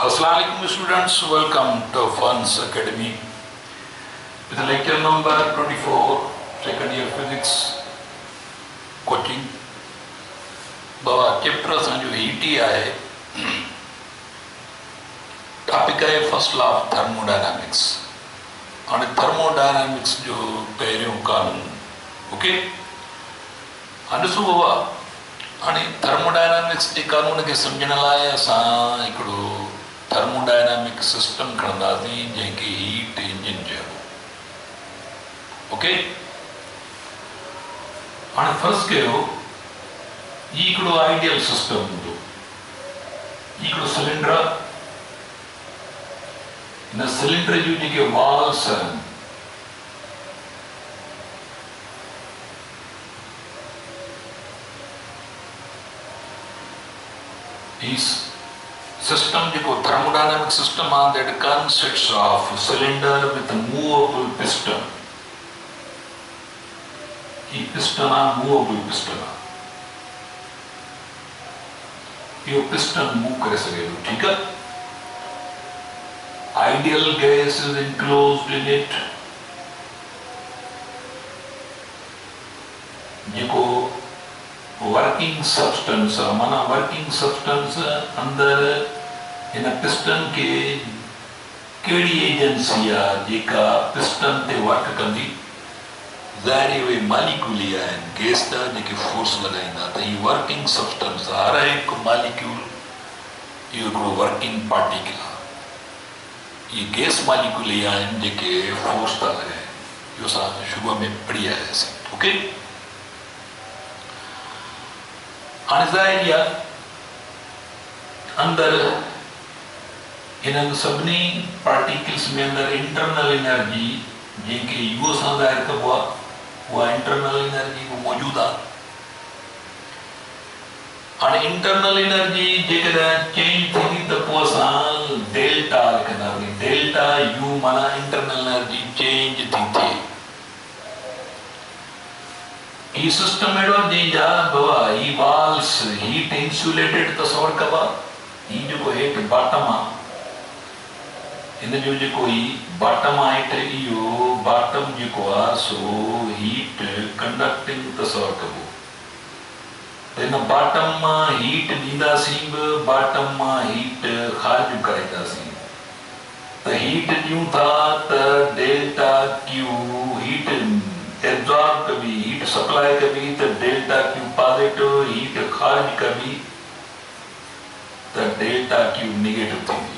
Assalamualaikum students, welcome to Funds Academy with lecture number 24, second year physics coaching. Baba chapter असां जो हीटी आहे, topic आहे first law of thermodynamics. हाणे thermodynamics जो पहिरियों कानून, ओके। हाणे ॾिसो बाबा, हाणे थर्मोडायनामिक्स जे कानून खे सम्झण लाइ असां हिकिड़ो थर्मोडायनामिक सिस्टम खणंदासीं जंहिंखे हीट इंजन चइबो, ओके। हाणे फर्ज़ कयो ही हिकिड़ो आइडियल सिस्टम हूंदो, ही हिकिड़ो सिलेंडर आहे। हिन सिलेंडर जूं जेके वाल्स आहिनि, ही सिस्टम जेको थर्मोडायनामिक सिस्टम आहे, that consists of cylinder with movable piston. He piston आहे, मूवेबल पिस्टन आहे। इहो पिस्टन मूव करे सघे थो, ठीकु आहे। Ideal gas is enclosed in it. जेको वर्किंग सब्सटेंस आहे, माना वर्किंग सब्सटेंस अंदर हिन पिस्टन के कहिड़ी एजेंसी आहे जेका पिस्टन ते वर्क कंदी। ज़ाहिर उहे मालिक्यूल ई आहिनि गैस जा जेके फोर्स लॻाईंदा, त हीअ वर्किंग सब्सटेंस आहे। हर हिकु मालिक्यूल इहो हिकिड़ो वर्किंग पार्टिकल आहे। इहे गैस मालिक्यूल ई आहिनि जेके फोर्स था लॻाइनि। इहो असां शुरू में पढ़ी आयासीं, ओके। हाणे ज़ाहिर आहे अंदर हिननि सभिनी पार्टिकल्स में अंदर इंटरनल एनर्जी जंहिंखे यू सां ज़ाहिर कबो आहे, उहा इंटरनल एनर्जी मौजूदु आहे। हाणे इंटरनल एनर्जी जेकॾहिं चेंज थींदी त पोइ असां डेल्टा लिखंदासीं। डेल्टा यू माना इंटरनल एनर्जी चेंज थी थिए। ही सिस्टम अहिड़ो आहे जंहिंजा बाबा ही वाल्स हीट इंसुलेटेड तस्वर कबा। ही जेको हेठि बॉटम आहे, हिन जो जेको ही बॉटम आहे हेठि, इहो बॉटम जेको आहे सो हीट कंडक्टिंग तस्वर कबो। हिन बॉटम मां हीट ॾींदासीं बि, बॉटम मां हीट ख़ारिज कराईंदासीं। त हीट ॾियूं था त डेल्टा क्यू हीट एब्जॉर्ब कबी, हीट सप्लाई कबी, त डेल्टा क्यू पॉजिटिव। हीट ख़ारिज कबी त डेल्टा क्यू नेगेटिव थींदी।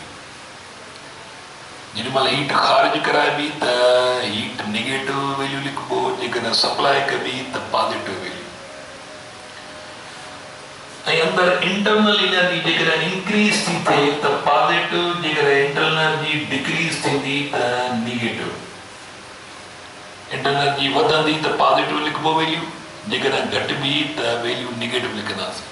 जेॾीमहिल हीट ख़ारिज कराइबी त हीट नेगेटिव वैल्यू लिखबो, जेकॾहिं सप्लाई कबी त पॉजिटिव वैल्यू। ऐं अंदरि इंटरनल एनर्जी जेकॾहिं इंक्रीज थी थिए त पॉजिटिव, जेकॾहिं इंटरनल एनर्जी डिक्रीज थींदी त नेगेटिव। इंटरनल एनर्जी वधंदी त पॉजिटिव लिखबो वैल्यू, जेकॾहिं घटिबी त वैल्यू नेगेटिव लिखंदासीं।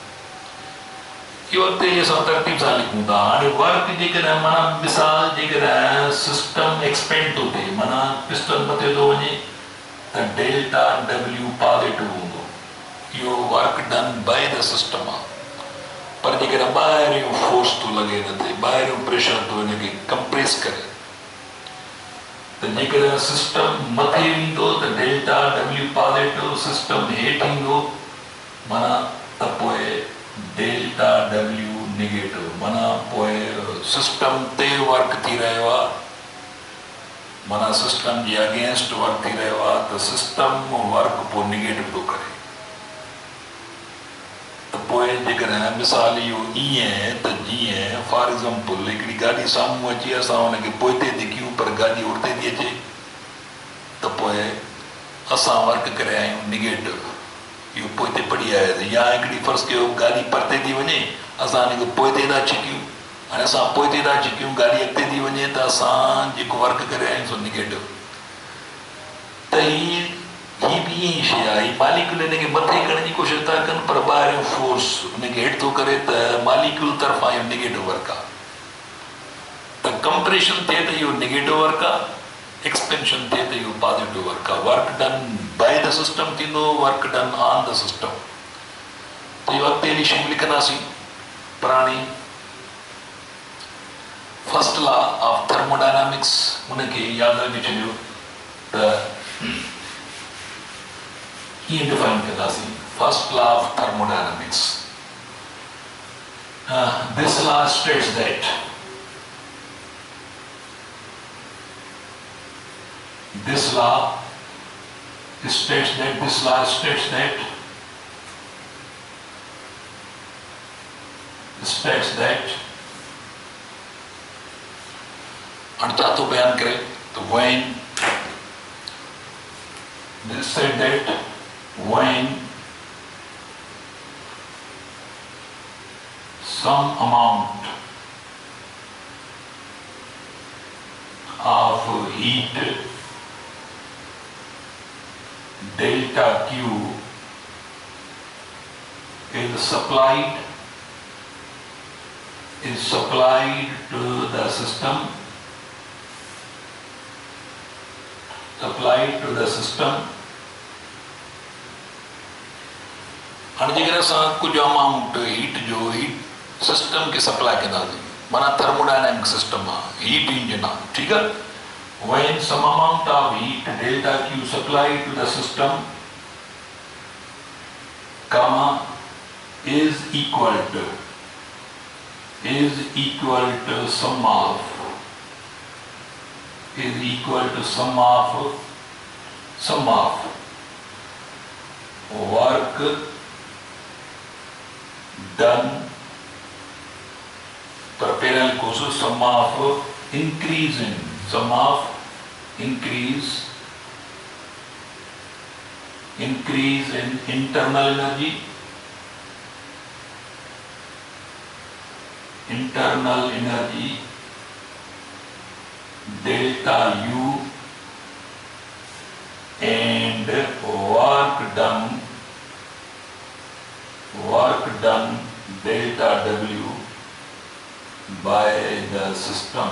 इहो अॻिते असां तरतीब सां लिखूं था। हाणे वर्क जेकॾहिं माना मिसाल जेकॾहिं सिस्टम एक्सपेंड थो थिए, माना पिस्टन मथे थो वञे, त डेल्टा डब्ल्यू पॉजिटिव हूंदो। इहो work done by the system आहे। पर जेकॾहिं ॿाहिरियों फोर्स थो लॻे न थिए, ॿाहिरियों प्रेशर थो हिनखे कंप्रेस करे, त जेकॾहिं सिस्टम मथे ईंदो त डेल्टा डब्ल्यू पॉजिटिव, सिस्टम हेठि ईंदो माना त पोइ डेल्टा डब्ल्यू नेगेटिव। माना पोइ सिस्टम ते वर्क थी रहियो आहे, माना सिस्टम जे अगेंस्ट वर्क थी रहियो आहे, त सिस्टम वर्क पोइ नेगेटिव थो करे। त पोइ जेकॾहिं मिसाल इहो ईअं त जीअं फॉर एग्ज़ाम्पल हिकिड़ी गाॾी साम्हूं अची, असां हुनखे पोइते धिकियूं पर गाॾी उड़ते थी अचे, त पोइ असां वर्क करे आहियूं नेगेटिव। इहो पोइते पढ़ी आयासीं। या हिकिड़ी फर्ज़ कयो गाॾी परते थी वञे, असां हिनखे पोइते था छिकियूं। हाणे असां पोइते था छिकियूं, गाॾी अॻिते थी वञे, त असां जेको वर्क करे आहियूं सो नेगेटिव। त ही बि ईअं ई शइ आहे। ही मालिक्यूल हिनखे मथे करण जी कोशिशि था कनि, पर ॿाहिरियों फोर्स हुनखे हेठि थो करे, त मालिक्यूल तरफ़ां इहो नेगेटिव वर्क आहे। त कंप्रेशन थिए त इहो नेगेटिव वर्क आहे, एक्सपेंशन थिए त इहो पॉजिटिव वर्क आहे। Work done by the system थींदो, work done on the system. त इहो अॻिते हली शयूं लिखंदासीं पुराणी। फर्स्ट लॉ ऑफ थर्मोडायनामिक्स उनके याद रखी छो त ये डिफाइन कंदासीं first law of thermodynamics this law states that this law states that अणचातो बयान करे तो when this said that when some amount of heat delta Q is supplied to the system, और जेकर असां कुछ अमाउंट हीट जो heat system के supply कंदासीं माना थर्मोडायनामिक सिस्टम आहे हीट इंजन आहे ठीक है when some amount of heat delta Q supplied to the system comma is equal to sum of work done per parallel course sum of increase in internal energy delta U and work done delta W by the system,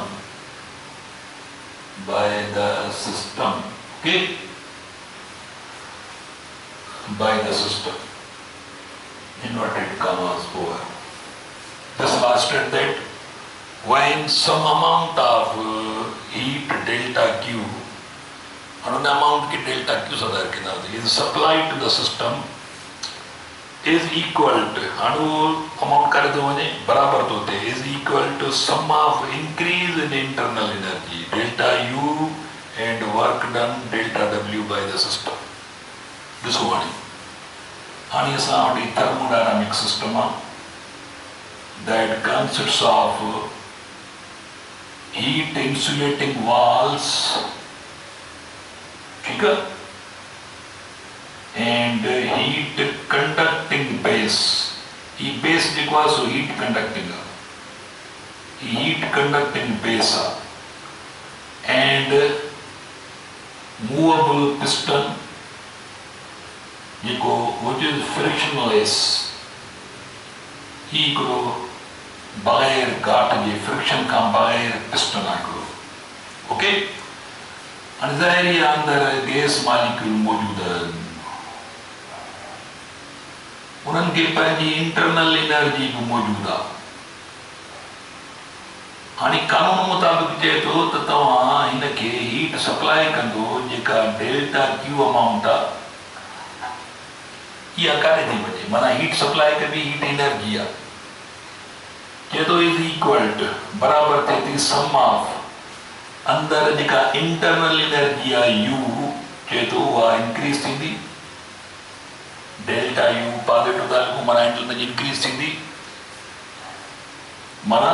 okay, by the system, inverted commas over. This last stated that when some amount of heat delta Q, and amount की delta Q सदर के नाम is supplied to the system is equal to अणु amount करे तो वने बराबर तो होते is equal to sum of increase in internal energy delta U and work done delta W by the system. This one. आणि असां वटि thermodynamic system that consists of heat insulating walls, ठीक है, and heat conducting base. ये base जेको आहे सो heat conducting आहे, heat conducting base आहे, and movable piston जेको which is frictionless. ही हिकिड़ो बग़ैर घाट जे फ्रिक्शन खां बग़ैर पिस्टन आहे हिकिड़ो, ओके। हाणे ज़ाहिरी आहे अंदरि गैस मालिक्यूल मौजूदु आहिनि, उन्हनि खे पंहिंजी इंटरनल एनर्जी बि मौजूदु आहे। हाणे कानून मुताबिक़ चए थो त तव्हां हिनखे हीट सप्लाई कंदो जेका डेल्टा क्यू अमाउंट आहे इहा काॾे थी वञे, माना हीट सप्लाई कबी हीट एनर्जी आहे, चए थो इज़ इक्वल टू बराबर थिए थी सम ऑफ अंदरि जेका इंटरनल एनर्जी आहे यू, चए थो उहा इंक्रीज थींदी, डेल्टा यू पॉजिटिव तालुको माना इंटरनल इंक्रीज थींदी, माना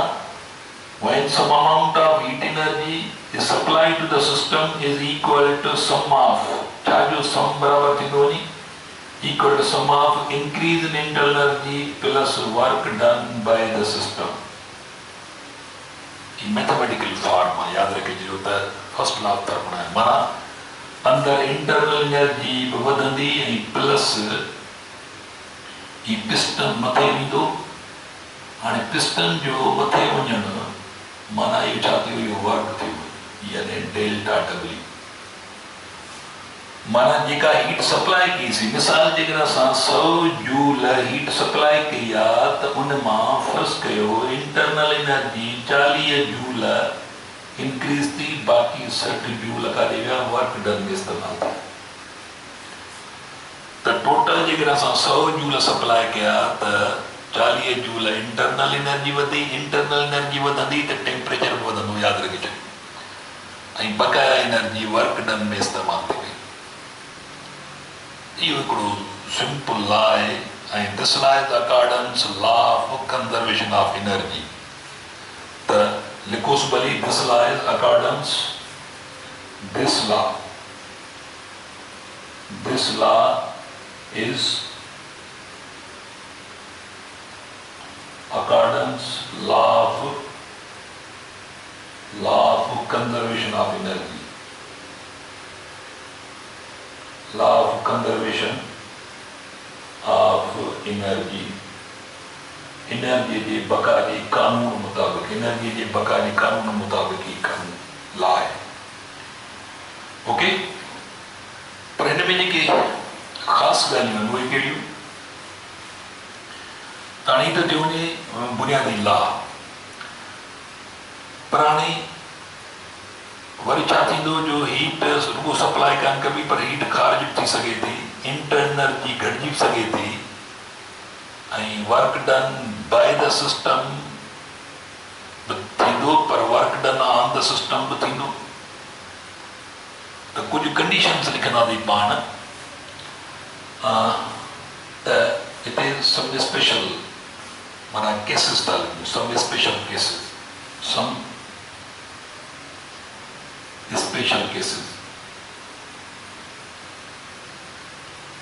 when some amount of heat energy is supplied to the system is equal to sum of छा जो सम बराबर थींदो वञे equal to sum of increase in internal energy plus work done by the system. ये mathematical form है, याद रखिजो त फर्स्ट लॉ ऑफ थर्मोडायनामिक्स माना अंदर इंटरनल एनर्जी वधंदी ऐं प्लस ही पिस्टन मथे वेंदो। हाणे पिस्टन जो मथे वञण माना इहो छा थियो, इहो वर्क थियो यानी डेल्टा डब्ल्यू, माना जेका हीट सप्लाई कईसीं, मिसाल जेकर असां 100 जूल हीट सप्लाई कई आहे त उन मां फर्स्ट कयो इंटरनल एनर्जी 40 जूल इंक्रीज थी, बाक़ी 60 जूल काॾे विया वर्क डन में इस्तेमाल थिया। त टोटल जेकर असां 100 जूल सप्लाई कया त 40 जूल इंटरनल एनर्जी वधी, इंटरनल एनर्जी वधंदी त टेम्परेचर बि वधंदो, यादि रखी छॾियो, ऐं बक़ाया एनर्जी वर्क डन में इस्तेमाल थी वई। इहो हिकिड़ो सिंपल लॉ आहे, ऐं this law is according law of conservation of energy. त लिखोसि भली, this law is according this law is accordance law of conservation of energy, law of conservation of energy, energy जे बका जे कानून मुताबिक, एनर्जी जे बका जे कानून मुताबिक ही कानून लॉ है। ओके, पर हिन में जेके ख़ास ॻाल्हियूं आहिनि उहे कहिड़ियूं? हाणे त थियो वञे बुनियादी लॉ, पर हाणे वरी छा थींदो जो हीट रुगो सप्लाई कान कबी पर हीट ख़ारिज थी सघे थी, इंटर एनर्जी घटिजी बि सघे थी, ऐं work done by the system बि थींदो, पर work done on the system बि थींदो। त कुझु कंडीशन्स लिखंदासीं पाण, हिते सम स्पेशल माना केसिस था लिखूं, some special cases, some special cases.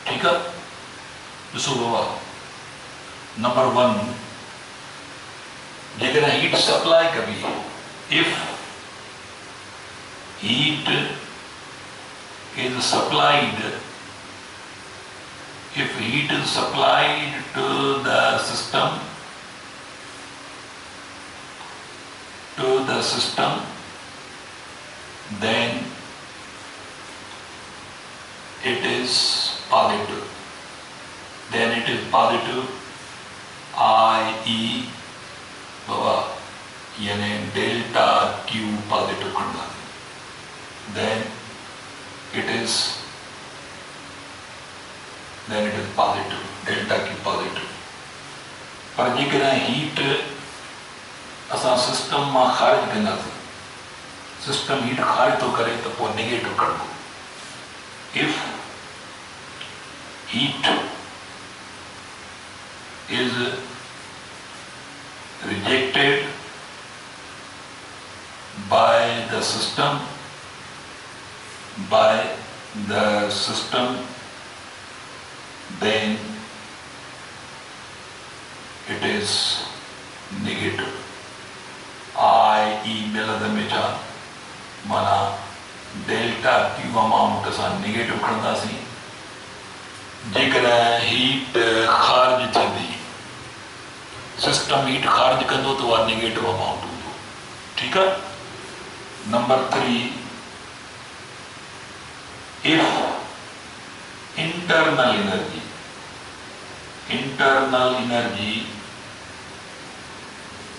ठीक है, ॾिसो बाबा, नंबर 1 जेकर हीट सप्लाई कबी, if heat is supplied, if heat is supplied to the system, then it is positive, i.e. बाबा यानी डेल्टा Q पॉजिटिव खंडा, then it is positive, delta Q positive। पर जेकर हीट असां सिस्टम मां ख़ारिज कंदासीं, सिस्टम हीट ख़ारिज थो करे त पोइ नेगेटिव कढबो। If heat is rejected by the system, then it is negative, i.e. मिलंद में छा माना डेल्टा Q अमाउंट असां नेगेटिव खणंदासीं। जेकर हीट ख़ारिज थींदी, सिस्टम हीट ख़ारिज कंदो त उहा नेगेटिव अमाउंट हूंदो। ठीकु आहे। Number 3, if internal energy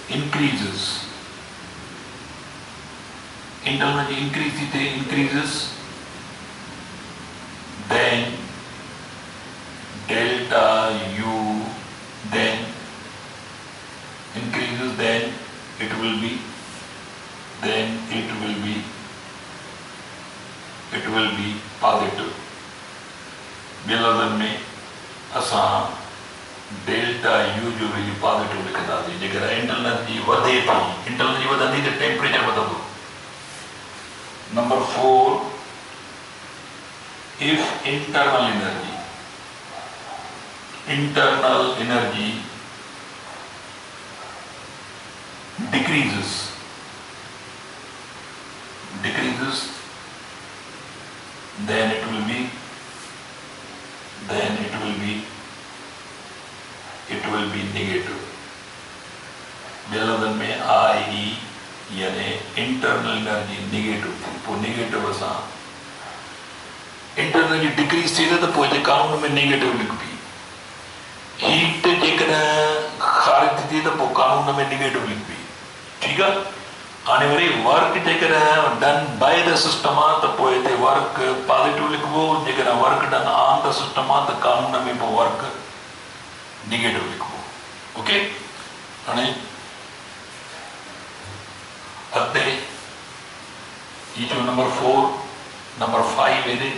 increases, internal energy increases, then delta U then increases, then it will be positive। बिलदन में असां डेल्टा U जो वैल्यू पॉजिटिव लिखंदासीं। जेकर इंटरनल एनर्जी वधे थी, इंटरनल एनर्जी वधंदी त टेम्परेचर वधंदो। Number 4, if internal energy decreases, then it will be negative। बिलदन में i.e. यानी इंटरनल एनर्जी नेगेटिव थी, पोइ नेगेटिव असां इंटरनल एनर्जी डिक्रीज थी त पोइ कानून में नेगेटिव लिखबी। हीट जेकॾहिं ख़ारिज निगेटिव लिखबी ठीक है हाणे वरी वर्क जेकॾहिं डन बाय द सिस्टम आहे त पोइ हिते वर्क पॉजिटिव लिखबो जेकॾहिं work done on the system आहे त कानून में पोइ वर्क निगेटिव लिखबो ओके हाणे अॻिते ही जो नंबर 4 नंबर 5 हेॾे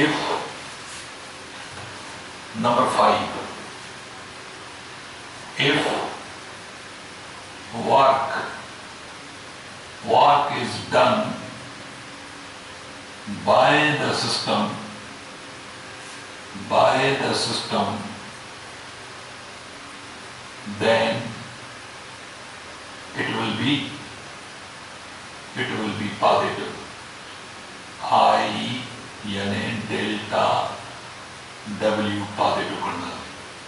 if number 5 if work is done by the system then it will be positive i यानी डेल्टा W पॉजिटिव करना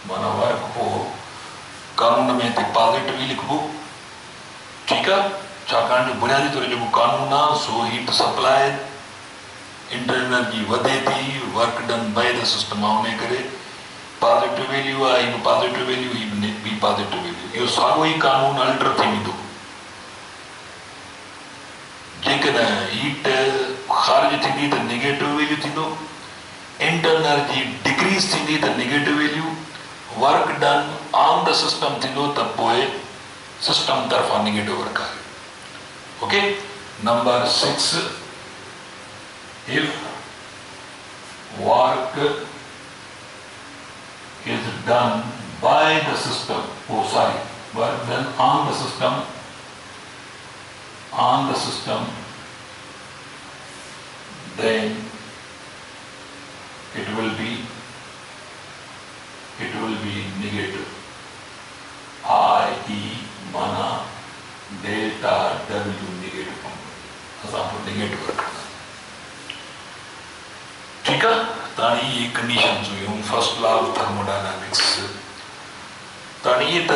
माना वर्क को कानून में ते पॉजिटिव ही लिखबो ठीक है छाकाणि जो बुनियादी तौर जो कानून आहे सो हीट सप्लाई इंटरनल एनर्जी वधे थी work done by the system उन करे पॉजिटिव वैल्यू आहे इन पॉजिटिव वैल्यू ही बी पॉजिटिव वैल्यू यो साॻियो ई कानून अल्टर थी वेंदो जेकॾहिं हीट खारिज थींदी त नेगेटिव वैल्यू थींदो इंटरनल एनर्जी डिक्रीज थींदी त negative value work done on the system थींदो त पोइ सिस्टम तरफ़ां नेगेटिव वर्क आहे okay number 6 if work is done by the system work done on the system then it will be negative i.e. माना delta W negative असां पोइ negative रखंदा ठीकु आहे ताणी ये कंडीशंस हुयूं फर्स्ट लॉ ऑफ थर्मोडायनामिक्स ताणी ये त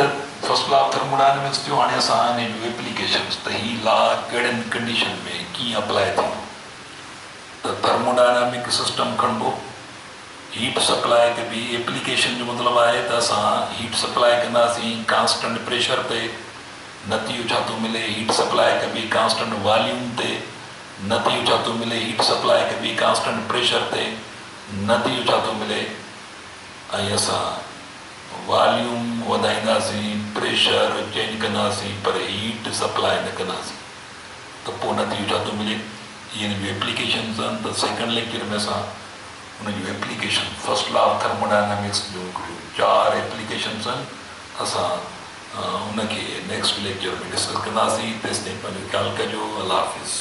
फर्स्ट लॉ ऑफ थर्मोडायनामिक्स थियो हाणे असां हिन जूं एप्लीकेशन्स त ही लॉ कहिड़नि कंडीशन में कीअं अप्लाई थींदो त थर्मोडायनामिक सिस्टम खणबो हीट सप्लाई के भी एप्लीकेशन जो मतलब है त असां हीट सप्लाई कंदासीं कांस्टेंट प्रेशर ते नतीजो छा थो मिले हीट सप्लाई के भी कांस्टेंट वॉल्यूम ते नतीजो छा थो मिले हीट सप्लाई के भी कांस्टेंट प्रेशर ते नतीजो छा थो मिले ऐं असां वॉल्यूम वधाईंदासीं प्रेशर चेंज कंदासीं पर हीट सप्लाई न कंदासीं त पोइ नतीजो छा थो मिले इन जो एप्लीकेशन्स आहिनि त सेकेंड लेक्चर में असां उन जूं application first law of thermodynamics जूं 4 एप्लीकेशन्स आहिनि असां उनखे नेक्स्ट लेक्चर में डिस्कस कंदासीं तेसिताईं पंहिंजो ख़्यालु कजो अल्लाह हाफ़िज़